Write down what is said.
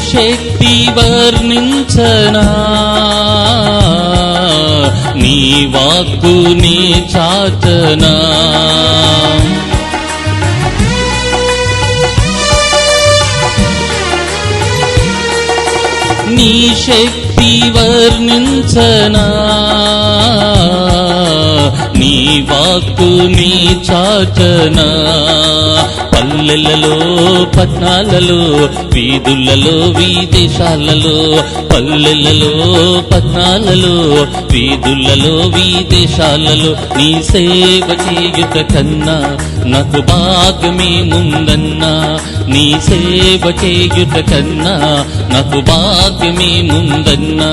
శక్తి వర్ణించనా, నీ వాక్కుని చాటనా. నీ శక్తి వర్ణించనా, నీ వాక్కుని చాటనా. పల్లెలలో పట్నాలలో వీధులలో విదేశాలలో, పల్లెలలో పట్నాలలో వీధులలో విదేశాలలో నీ సేవ చేయుట కన్నా నాకు భాగ్యమే ముందన్నా, నీ సేవ చేయుట కన్నా నాకు భాగ్యమే ముందన్నా.